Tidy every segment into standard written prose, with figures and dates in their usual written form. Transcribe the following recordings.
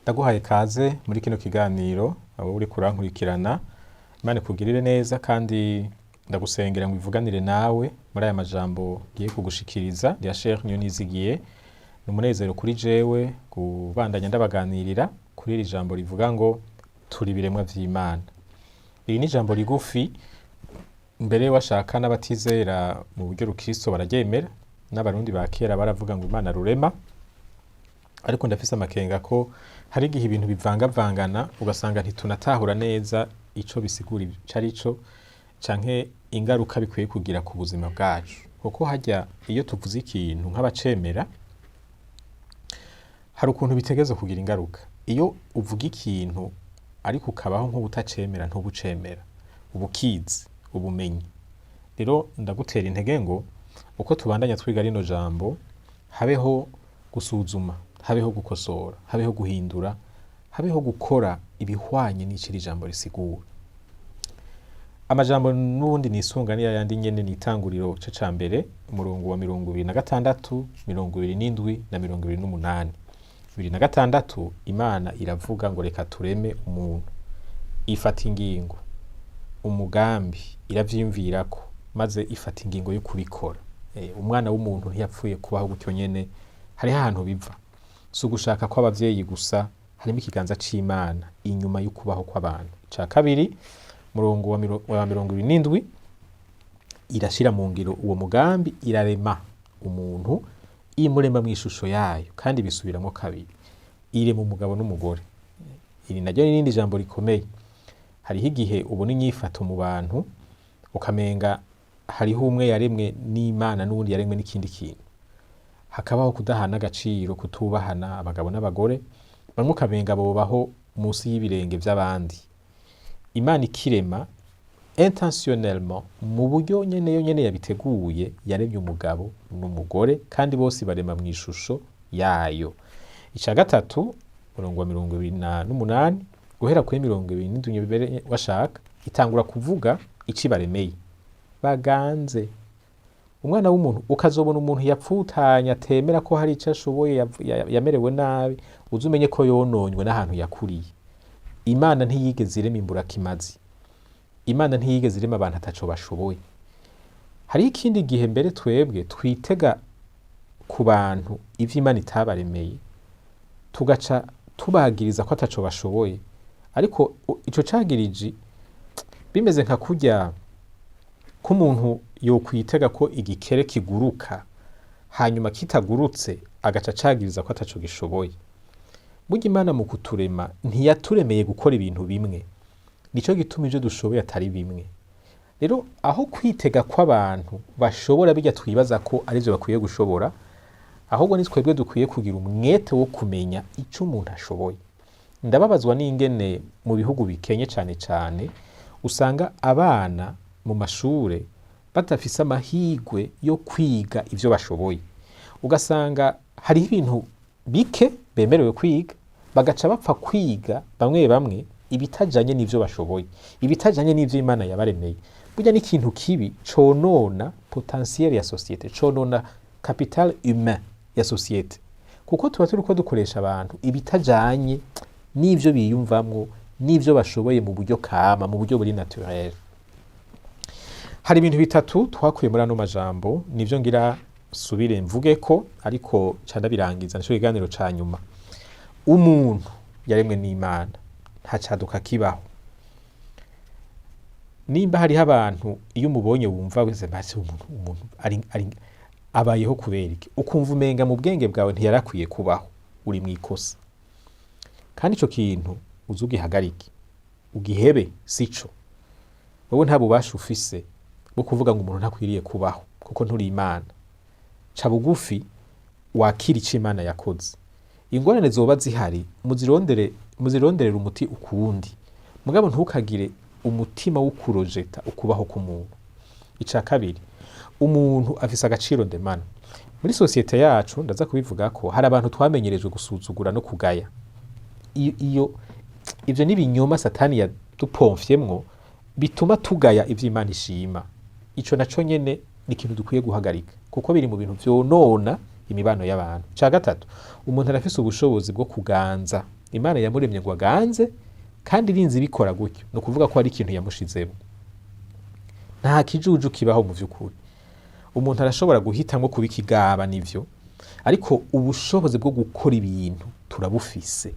Ndaguhaye kaze muri kino kiganiro abo uri kurankurikirana. Imana kugirire neza kandi ndagusengera ngo ivuganire nawe muri aya majambo giye kugushikiriza ya Acher NIYONIZIGIYE. Numunezero kuri jewe kubandanya ndabaganirira kuri iri jambo rivuga ngo turi biremwa vy'Imana. Iri ni jambo rigufi mbere washaka n'abatizera mu buryo rukristo bararyemera, n'abarundi ba kera baravuga ngo Imana rurema. Ariko ndafise amakenga ko hari igihe ibintu bivangavangana ugasanga ntitunatahura neza ico bisigura carico canke ingaruka bikwiye kugira ku buzima bwacu. Kuko hajya iyo tuvuze ikintu nk'abacemera hari ukuntu bitegeza kugira ingaruka. Iyo uvuga ikintu ariko ukabaho nk'ubutacemera ntubucemera, ubukizi, ubumenyi. Rero ndagutera intege ngo uko tubandanya twiga rino jambo habeho gusuzuma, habeho gukosora, habeho guhindura, habeho gukora ibihwanye n'iciri jambo risigura. Amajambo n'ubundi nisunga ni yandi nyene nitanguriro ca mbere umurongo wa 26, 27 na 28. 26 Imana iravuga ngo reka tureme umuntu, ifata ingingo, umugambi iravyimvirako maze ifata ingingo yo kubikora. Umwana w'umuntu ntiyapfuye kubaho gutyo nyene, hari ahantu biva. So gushaka kwa abavyeyi gusa, harimo ikiganza c'Imana inyuma yo kubaho kw'abantu. Ca kabiri murongo wa 27 irashira mu ngiro uwo mugambi, irarema umuntu imurema mu ishusho yayo kandi bisubiramo kabiri. Irema umugabo n'umugore. Iri naryo n'irindi jambo rikomeye. Hariho igihe ubona inyifato mu bantu ukamenga hariho umwe yaremwe n'Imana n'uwundi yaremwe n'ikindi kintu. Hakabaho kudahana agaciro, kutubahana abagabo n'abagore, bamwe ukamenga bobaho munsi y'ibirenge vy'abandi. Imana ikirema intentionnellement mu buryo nyene yabiteguye, yaremye umugabo n'umugore kandi bose barema mu ishusho yayo. Ica gatatu murongo wa 28 guhera kuri 27 washaka itangura kuvuga ici baremeye. Baganze umwana w'umuntu, ukazobona umuntu yapfutanya atemera ko hari ico ashoboye, yamerewe nabi, uzumenye ko yononywe n'ahantu yakuriye. Imana ntiyigeze irema imburakimazi. Imana ntiyigeze irema abantu ataco bashoboye. Hari ikindi gihe mbere twebwe twitega ku bantu ivyo Imana itabaremeye, tugaca tubagiriza ko ataco bashoboye. Ariko ico cagiriji bimeze nka kurya k'umuntu yokwitega ko igikere kiguruka hanyuma kitagurutse agaca cagiriza ko ataco gishoboye. Burya Imana mu kuturema ntiyaturemeye gukora ibintu bimwe, nico gituma ivyo dushoboye atari bimwe. Rero aho kwitega kw'abantu bashobora bijya twibaza ko arivyo bakwiye gushobora, ahubwo ni twebwe dukwiye kugira umwete wo kumenya ico umuntu ashoboye. Ndababazwa n'ingene mu bihugu bikenye cane usanga abana mu mashure batafise amahigwe yo kwiga ivyo bashoboye. Ugasanga hari ibintu bike bemerewe kwiga, bagaca bapfa kwiga bamwe ibitajanye n'ivyo bashoboye, ibitajanye n'ivyo Imana yabaremeye. Burya ni ikintu kibi conona potentiel ya societe, conona capital humain ya societe. Kuko tuba turiko dukoresha abantu ibitajanye n'ivyo biyumvamwo, n'ivyo bashoboye mu buryo kama, mu buryo buri naturel. Hari ibintu bitatu twakuye muri ano majambo, nivyo ngira subire mvuge ko, ariko canda birangiza nico kiganiro ca nyuma. Umuntu yaremwe n'Imana, nta caduka kibaho. Nimba hariho abantu iyo umubonye wumva wese basi umuntu ari abayeho kubera iki, ukumva umenga mu bwenge bwawe ntiyarakwiye kubaho, uri mwikosa. Kandi ico kintu uzugihagarike, ugihebe sico. Wowe nta bubasha ufise bwo kuvuga ngo umuntu ntakwiriye kubaho kuko nturi Imana. Ca bugufi wakira ico Imana yakoze. Ingorane zoba zihari muzironderera umuti ukundi, mugabo ntukagire umutima wo kurojeta ukubaho k'umuntu. Ica kabiri, umuntu afise agaciro ndemana. Muri societe yacu ndaza kubivuga ko hari abantu twamenyerejwe gusuzugura no kugaya. Ivyo ni binyoma Satani yadupomfyemwo bituma tugaya ivyo Imana ishima. Ico naco nyene ni ikintu dukwiye guhagarika kuko biri mu bintu vyonona imibano y'abantu. Ca gatatu, umuntu arafise ubushobozi bwo kuganza Imana yamuremye ngo aganze kandi irinzi bikora gutyo no kuvuga ko hari ikintu yamushizemo. Nta kijuju kibaho mu vy'ukuri. Umuntu arashobora guhitamwo kuba ikigaba nivyo, ariko ubushobozi bwo gukora ibintu turabufise.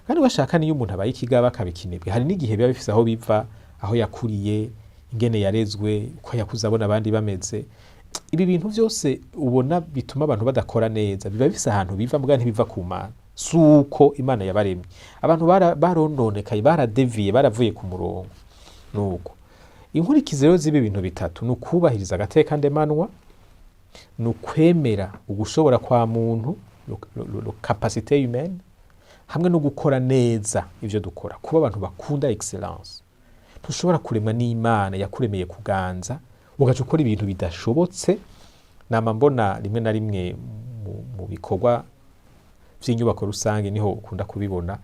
Kandi washaka niyo umuntu abaye ikigaba akabikinebwe, hari n'igihe biba bifise aho biva, aho yakuriye, ingene yarezwe, ko yakuze abona abandi bameze. Ibi bintu vyose ubona bituma abantu badakora neza, biba bifise ahantu biva mbwa ntibiva ku Mana. Suko Imana yabaremye. Abantu barononekaye, baradeviye, baravuye ku murongo. Nuko inkurikizi rero z'ibi bintu bitatu ni ukubahiriza agateka ndemanwa, ni ukwemera ugushobora kwa muntu, capacité humaine, hamwe no gukora neza ivyo dukora, kuba abantu bakunda excellence. Ntushobora kuremwa n'Imana yakuremeye kuganza ugaca ukora ibintu bidashobotse. Nama mbona rimwe na rimwe mu bikorwa vy'inyubako rusange niho ukunda kubibona,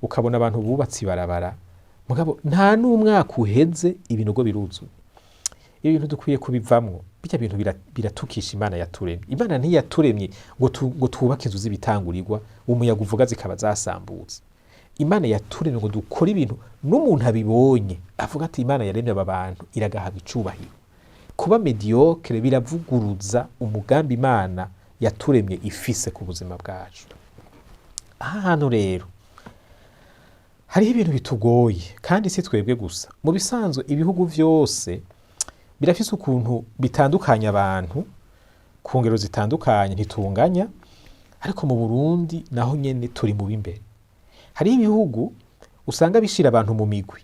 ukabona abantu bubatsi barabara mugabo nta n'umwaka uheze ibinogo biruzuye. Ibintu dukwiye kubivamwo, bijya bintu biratukisha Imana yaturemye. Imana ntiyaturemye ngo twubake inzu z'ibitangurirwa umuyaga uvuga zikaba zasambutse. Imana yaturemye ngo dukore ibintu n'umuntu abibonye avuga ati Imana yaremye aba bantu iragahabwa icubahiro. Kuba mediocre biravuguruza umugambi Imana yaturemye ifise ku buzima bwacu. Aha hantu rero hariho ibintu bitugoye kandi si twebwe gusa. Mu bisanzwe ibihugu vyose birafise ukuntu bitandukanya abantu ku ngero zitandukanye, ntitunganya, ariko mu Burundi naho nyene turi mu b'imbere. Hari ibihugu usanga bishira abantu mu migwi,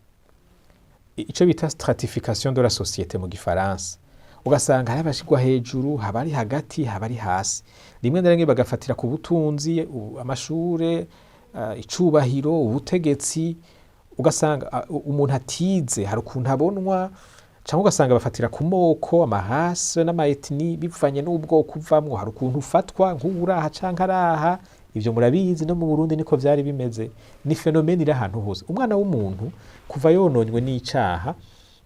ico bita stratification de la société mu gifaransa. Ugasanga hari abashigwa hejuru, habari hagati, habari hasi. Rimwe na rimwe bagafatira ku butunzi, amashure, icubahiro, ubutegetsi. Ugasanga umuntu atize hari ukuntu abonwa, cyangwa ugasanga bafatira ku moko, amahase n'amaetni bivanye n'ubwoko uvamwo. Hari ukuntu ufatwa nk'uraha canke araha. Ivyo murabizi no mu Burundi niko vyari bimeze. Ni fenomene iri ahantu hose. Umwana w'umuntu kuva yononywe n'icaha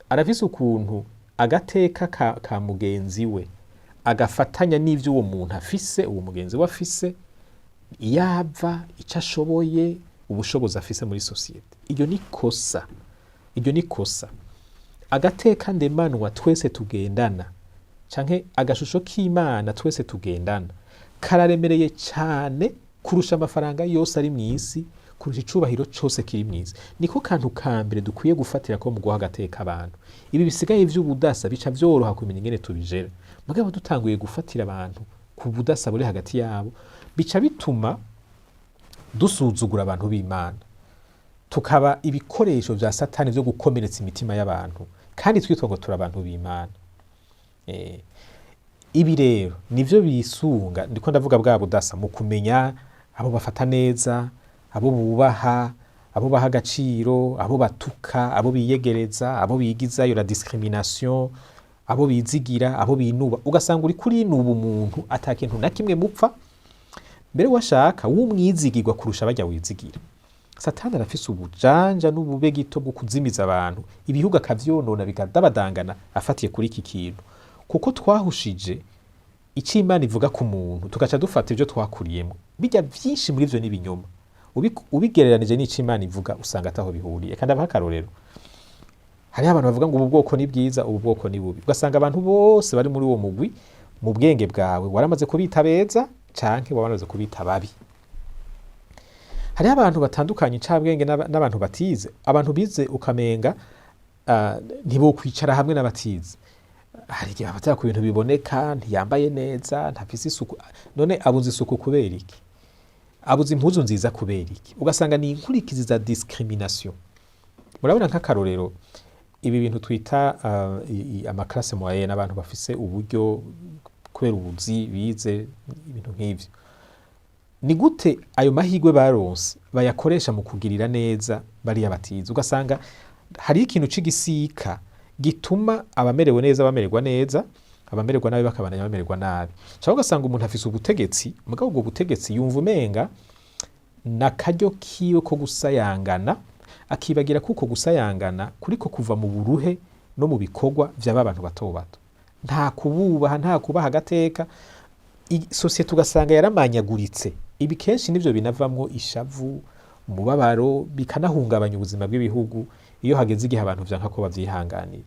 arafise ukuntu agateka ka mugenzi we agafatanya n'ivyo uwo muntu afise, uwo mugenzi we afise, yava ico ashoboye, ubushobozi afise muri societe. Iryo ni kosa. Iryo ni kosa. Agateka ndemanwa twese tugendana, canke agashusho k'Imana twese tugendana, kararemereye cyane kurusha amafaranga yose ari mw'isi, kurusha icubahiro cose kiri mw'isi. Niko kantu ka mbere dukwiye gufatira ko mu guha agateka abantu. Ibi bisigaye vy'ubudasa bica vyoroha kumenya ingene tubijera. Mugabo dutanguye gufatira abantu ku budasa buri hagati yabo, bica bituma dusuzugura abantu b'Imana, tukaba ibikoresho vya Satani vyo gukomeretsa imitima y'abantu, kandi twitwa ngo turi abantu b'Imana. Ibi rero nivyo bisunga, ndiko ndavuga bwa budasa mu kumenya abo bafata neza, abo bubaha, abo baha agaciro, abo batuka, abo biyegereza, abo bigizayo la discrimination, abo bizigira, abo binuba. Ugasanga uri kuri nuba umuntu atakintu na kimwe mupfa, mbere washaka wumwizigirwa kurusha bajya wizigira. Satani arafise ubujanja n'ubube gito bwo kuzimiza abantu, ibihugu akavyonona bigadabadangana afatiye kuri iki kintu. Kuko twahushije ico Imana ivuga ku muntu, tugaca dufata ivyo twakuriyemo. Bijya vyinshi muri ivyo n'ibinyoma. Ubigereranije n'ico Imana ivuga usanga ataho bihuriye. Kandi abaha akarorero, hari abantu bavuga ngo ubu bwoko ni bwiza, ubu bwoko ni bubi. Ugasanga abantu bose bari muri uwo mugwi, mu bwenge bwawe waramaze kubita beza canke waramaze kubita babi. Hari abantu batandukanye incabwenge n'abantu batize. Abantu bize ukamenga ntibo kwicara hamwe n'abatize. Hari igihe abataka ku bintu biboneka, ntiyambaye neza, ntafise isuku. None abuze isuku kubera iki? Abuze impuzu nziza kubera iki? Ugasanga ni inkurikizi za discrimination. Murabona nk'akarorero, ibi bintu twita amaklase moyenne, abantu bafise uburyo kubera ubuzi bize ibintu nk'ivyo. Ni gute ayo mahigwe baronse bayakoresha mu kugirira neza bari abatize? Ugasanga hari ikintu c'igisika gituma abamerewe neza bamererwa neza, abamererwa nabi bakabana bamererwa nabi. Cyangwa ugasanga umuntu afise ubutegetsi, mugabo ubwo butegetsi yumva umenga nakaryo kiwe ko gusayangana, akibagira kuko gusayangana kuriko kuva mu buruhe no mu bikorwa vy'abantu bato bato. Nta kububaha, nta kubaha agateka. Societe ugasanga yaramanyaguritse. Ibi kenshi nivyo binavamwo ishavu, umubabaro, bikanahungabanya ubuzima bw'ibihugu iyo hageze igihe abantu vyanka ko bavyihanganira.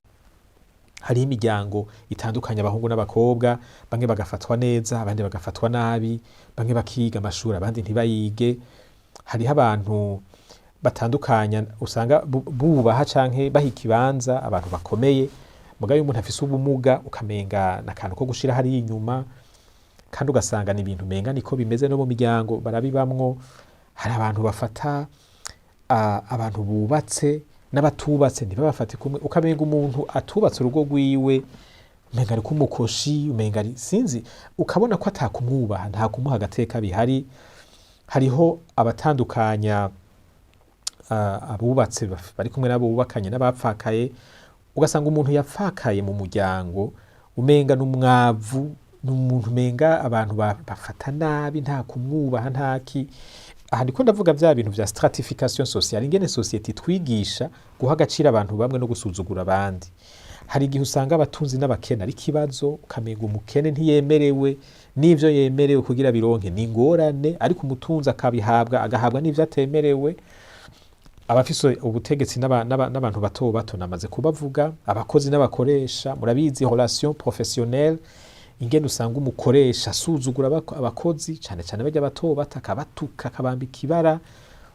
Hariho imiryango itandukanye, abahungu n'abakobwa, bamwe bagafatwa neza abandi bagafatwa nabi, bamwe bakiga amashuri abandi ntibayige. Hariho abantu batandukanya usanga bubaha canke baha ikibanza abantu bakomeye, mugabe umuntu afise ubumuga ukamenga n'akantu ko gushira hari inyuma, kandi ugasanga ni ibintu menga niko bimeze no mu miryango barabibamwo. Hari abantu bafata abantu bubatse n'abatubatse ntibabafate kumwe, ukamenga umuntu atubatse urugo rwiwe umenga ari kumukoshi, umenga ari sinzi, ukabona ko atakumwubaha, nta kumuha agateka bihari. Hariho abatandukanya abubatse bari kumwe n'abubakanye n'abapfakaye, ugasanga umuntu yapfakaye mu muryango umenga n'umwavu, n'umuntu umenga abantu bafata nabi, nta kumwubaha ntaki. Aha ndiko ndavuga vya bintu vya stratification sociale, ingene society twigisha guha agaciro abantu bamwe no gusuzugura abandi. Hari igihe usanga abatunzi n'abakene ari kibazo, ukamenga umukene ntiyemerewe, n'ivyo yemerewe kugira bironke ni ingorane, ariko umutunzi agahabwa n'ivyo atemerewe. Abafise ubutegetsi n'abantu bato bato namaze kubavuga, abakozi n'abakoresha, murabizi relation professionnelle, ingene usanga umukoresha asuzugura abakozi cane cane barya bato bato, akabatuka akabambika ibara,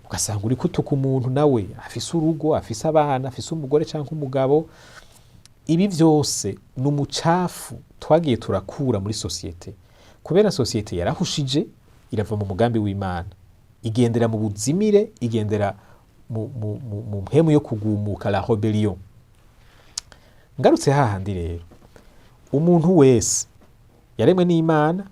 ugasanga uri kutuka umuntu nawe afise urugo, afise abana, afise umugore canke umugabo. Ibi vyose n'umucafu twagiye turakura muri societe, kubera societe yarahushije irava mu mugambi w'Imana, igendera mu buzimire, igendera mu mpemu yo kugumuka, la rebellion. Ngarutse hahandi rero, umuntu wese yaremwe n'Imana,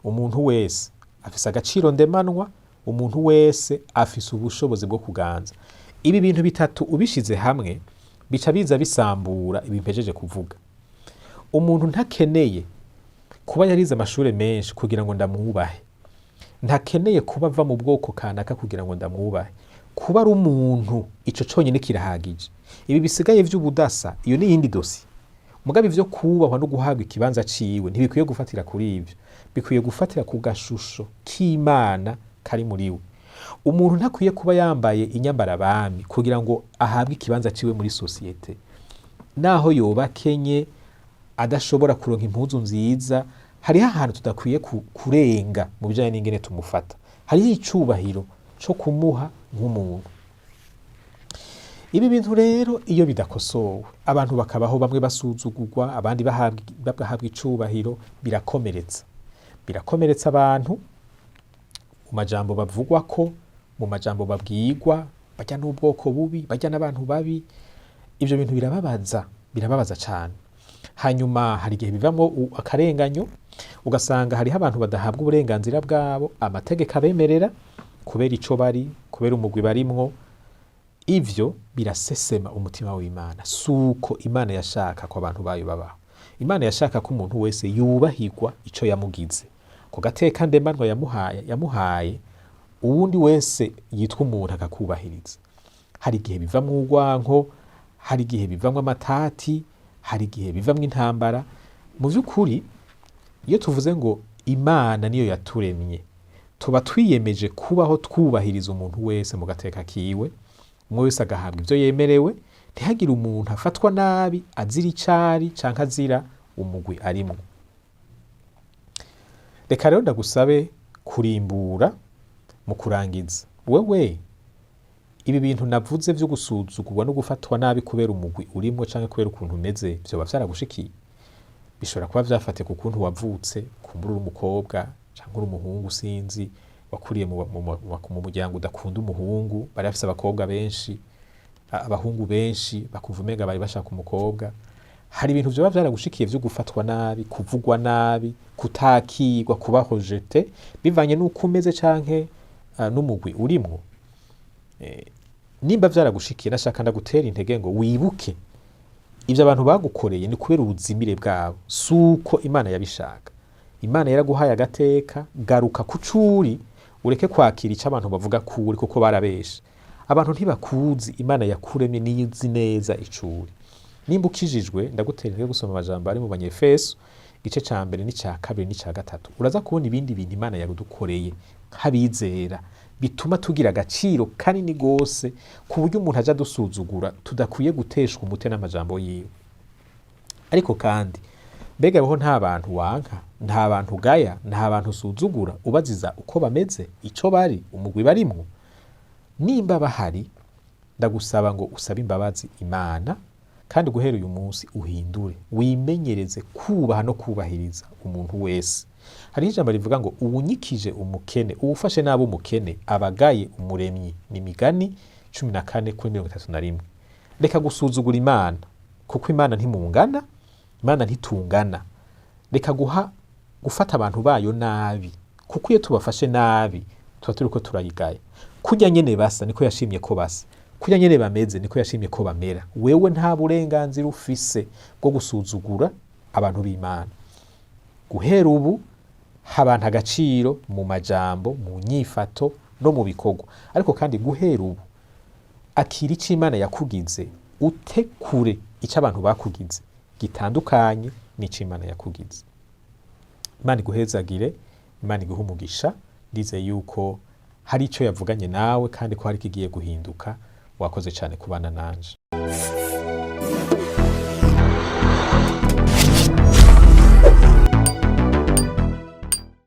umuntu wese afise agaciro ndemanwa, umuntu wese afise ubushobozi bwo kuganza. Ibi bintu bitatu ubishize hamwe bica biza bisambura ibimpejeje kuvuga. Umuntu ntakeneye kuba yarize amashure menshi kugira ngo ndamwubahe, ntakeneye kuba ava mu bwoko kanaka kugira ngo ndamwubahe. Kuba ari umuntu ico conyene kirahagije. Ibi bisigaye vy'ubudasa iyo ni yindi dosi. Mugabe ivyo kubahwa no guhabwa ikibanza ciwe ntibikwiye gufatira kuri ivyo, bikwiye gufatira ku gashusho k'Imana kari muri we. Umuntu ntakwiye kuba yambaye inyambara abami kugira ngo ahabwe ikibanza ciwe muri societe, naho yoba kenye adashobora kuronka impuzu nziza. Hariho ahantu tudakwiye kurenga mu bijanye n'ingene tumufata, hariho icubahiro co kumuha nk'umuntu. Ibi bintu rero iyo bidakosowe, abantu bakabaho bamwe basuzugurwa abandi bahabwa icubahiro, birakomeretsa abantu mu majambo bavugwa ko, mu majambo babwirwa, bajya n'ubwoko bubi, bajya n'abantu babi. Ivyo bintu birababaza cane. Hanyuma hari igihe bivamwo akarenganyo, ugasanga hariho abantu badahabwa uburenganzira bwabo, amategeko abemerera kubera ico bari, kubera umugwi barimwo. Ivyo birasesema umutima w'Imana. Suko Imana yashaka ko abantu bayo babaho. Imana yashaka ko umuntu wese yubahirwa ico yamugize, ko gateka ndemanwa yamuhaye uwundi wese yitwa umuntu akakubahiriza. Hari igihe bivamwo urwanko, hari igihe bivamwo amatati, hari igihe bivamwo intambara. Mu vy'ukuri iyo tuvuze ngo Imana niyo yaturemye, tuba twiyemeje kubaho twubahiriza umuntu wese mu gateka kiwe, umwe wese agahabwa ivyo yemerewe, ntihagire umuntu afatwa nabi azira icari canke azira umugwi arimwo. Reka rero ndagusabe kurimbura mu kurangiza. Wewe ibi bintu navuze vyo gusuzugurwa no gufatwa nabi kubera umugwi urimwo canke kubera ukuntu umeze, vyoba vyaragushikiye? Bishobora kuba vyafate ku kuntu wavutse, kumbura uri umukobwa canke uri umuhungu, sinzi, wakuriye mu muryango udakunda umuhungu, bari bafise abakobwa benshi, abahungu benshi, bakumva umenga bari bashaka umukobwa. Hari ibintu vyoba vyaragushikiye vyo gufatwa nabi, kuvugwa nabi, kutakirwa, kuba rejete bivanye n'uko umeze canke n'umugwi urimwo. Nimba vyaragushikiye, nashaka ndagutera intege ngo wibuke ivyo abantu bagukoreye ni kubera ubuzimire bwabo, suko Imana yabishaka. Imana yaraguhaye agateka, garuka kucuri, ureke kwakira ico abantu bavuga kuri, kuko barabesha. Abantu ntibakuzi, Imana yakuremye niyizi neza icuri. Nimba ukijijwe, ndagutera intege gusoma amajambo ari mu Banyefeso igice ca mbere n'ica kabiri n'ica gatatu. Uraza kubona ibindi bintu Imana yarudukoreye nk'abizera, bituma tugira agaciro kanini gose ku buryo umuntu aja dusuzugura tudakwiye guteshwa umute n'amajambo yiwe. Ariko kandi mbega ho nta bantu wanka, nta bantu gaya, nta bantu usuzugura ubaziza uko bameze, ico bari, umugwi barimwo? Nimba bahari, ndagusaba ngo usabe imbabazi Imana, kandi guhera uyu munsi uhindure, wimenyereze kubaha no kubahiriza umuntu wese. Hari ijambo rivuga ngo uwunyikije umukene, uwufashe nabi umukene abagaye umuremyi. Ni Migani 14:31. Reka gusuzugura Imana, kuko Imana ntimungana, Imana ntitungana. Reka gufata abantu bayo nabi, kuko iyo tubafashe nabi tuba turiko turayigaya. Kurya nyene basa niko yashimye ko basa, kurya nyene bameze niko yashimye ko bamera. Wewe nta burenganzira ufise bwo gusuzugura abantu b'Imana. Guhera ubu habanta agaciro mu majambo, mu nyifato no mu bikorwa. Ariko kandi guhera ubu akira ico Imana yakugize, utekure ico abantu bakugize gitandukanye n'ico Imana yakugize. Imana iguhezagire, Imana iguhe umugisha. Ndizeye yuko hari ico yavuganye nawe kandi ko hari kigiye guhinduka. Wakoze cyane kubana nanje.